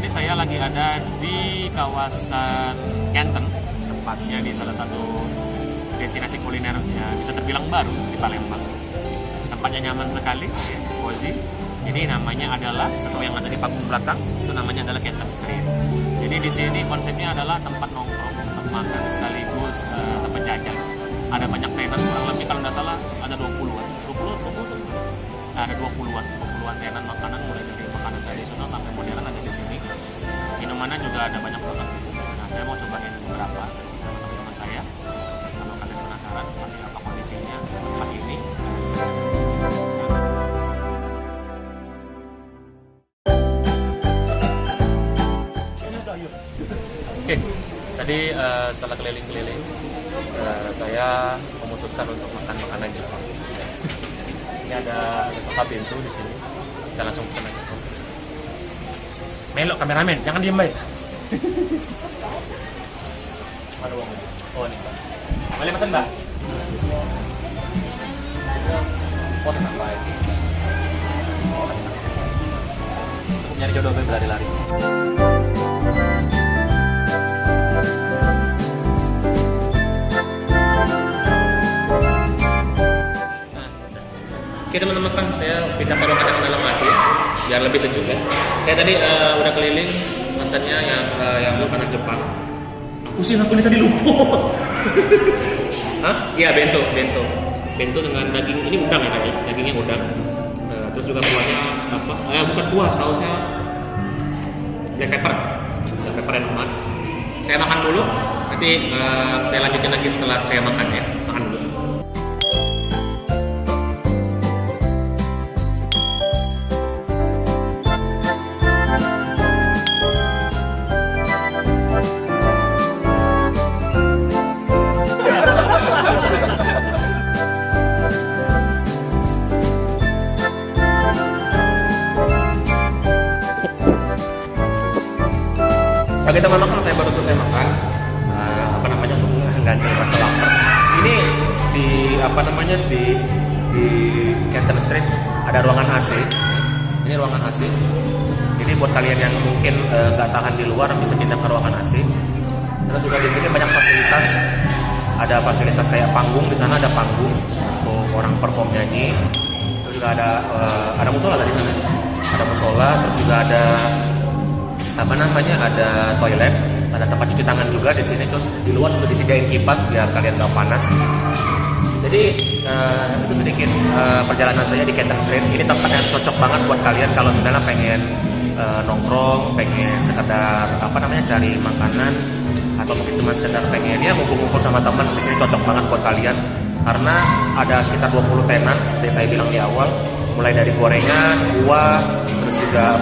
ini saya lagi ada di kawasan Kenten, tepatnya di salah satu destinasi kuliner ya, bisa terbilang baru di Palembang. Tempatnya nyaman sekali, ya, cozy. Ini namanya adalah, sesuai yang ada di panggung belakang, itu namanya adalah Kenten Street. Jadi di sini konsepnya adalah tempat nongkrong, tempat makan sekaligus tempat jajan. Ada banyak tenan, kurang lebih kalau nggak salah ada 20-an. 20. Nah, ada 20-an tenan makanan, mulai dari makanan tradisional sampai modern ada di sini. Minumannya juga ada banyak produk di sini. Nah, saya mau cobain beberapa sama teman-teman saya. Kalau kalian penasaran seperti apa kondisinya tempat ini, kalian bisa Oke, tadi setelah keliling-keliling, saya memutuskan untuk makan makanan Jepang. Ini ada tempat pintu di sini. Kita langsung pesan aja. Melok kameramen, jangan diem baik. Ada uang. Oh ini Mbak. Boleh pesan Mbak? Oh tenang baik. Nyari jodoh berlari-lari. Oke teman-teman, kan saya pindah ke ruangan yang dalam AC biar lebih sejuk ya. Saya tadi udah keliling pesannya yang makanan Jepang. Aku ini tadi lupa. Hah? Iya bento dengan daging, ini udang ya kayaknya, dagingnya udang. Terus juga kuahnya apa? Bukan kuah, sausnya black pepper yang enak. Saya makan dulu, nanti saya lanjutin lagi setelah saya makan ya. Makan dulu. Oke teman-teman, saya baru selesai makan. Untuk mengganjal rasa lapar. Ini di Kenten Street ada ruangan AC. Ini ruangan AC. Jadi buat kalian yang mungkin nggak tahan di luar bisa pindah ke ruangan AC. Terus juga di sini banyak fasilitas. Ada fasilitas kayak panggung, di sana ada panggung untuk orang perform nyanyi. Terus juga ada musola tadi sana. Ada musola, terus juga ada ada toilet, ada tempat cuci tangan juga di sini. Terus di luar udah disediain kipas biar kalian nggak panas. Jadi itu sedikit perjalanan saya di Kenten Street. Ini tempat yang cocok banget buat kalian kalau misalnya pengen nongkrong, pengen sekedar cari makanan, atau mungkin cuma sekedar pengen ya ngumpul-ngumpul sama teman. Di sini cocok banget buat kalian karena ada sekitar 20 tenan seperti saya bilang di awal, mulai dari gorengan, kuah, terus juga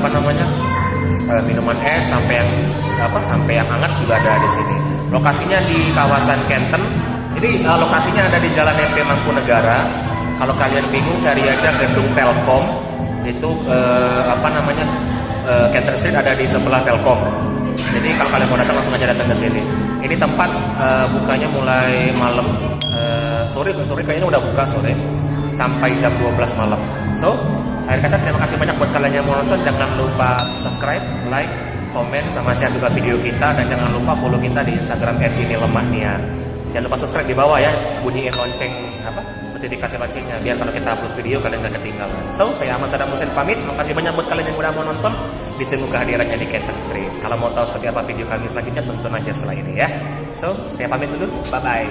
minuman es sampai yang hangat juga ada di sini. Lokasinya di kawasan Kenten. Jadi lokasinya ada di Jalan MP Mangkunegara. Kalau kalian bingung cari aja gedung Telkom. Itu Kenten Street ada di sebelah Telkom. Jadi kalau kalian mau datang langsung aja datang ke sini. Ini tempat bukanya mulai malam. Sore kayaknya udah buka sore sampai jam 12 malam. So, akhir kata terima kasih banyak buat kalian yang mau nonton. Jangan lupa subscribe, like, komen, sama share juga video kita. Dan jangan lupa follow kita di Instagram @inilemahnia. Jangan lupa subscribe di bawah ya, bunyiin lonceng notifikasi loncengnya biar kalau kita upload video kalian gak ketinggalan. So, saya Ahmad Saddam Hussein pamit. Makasih banyak buat kalian yang udah mau nonton. Ditunggu kehadirannya di Kenten Street. Kalau mau tahu seperti apa video kami selanjutnya, tonton aja setelah ini ya. So, saya pamit dulu. Bye bye.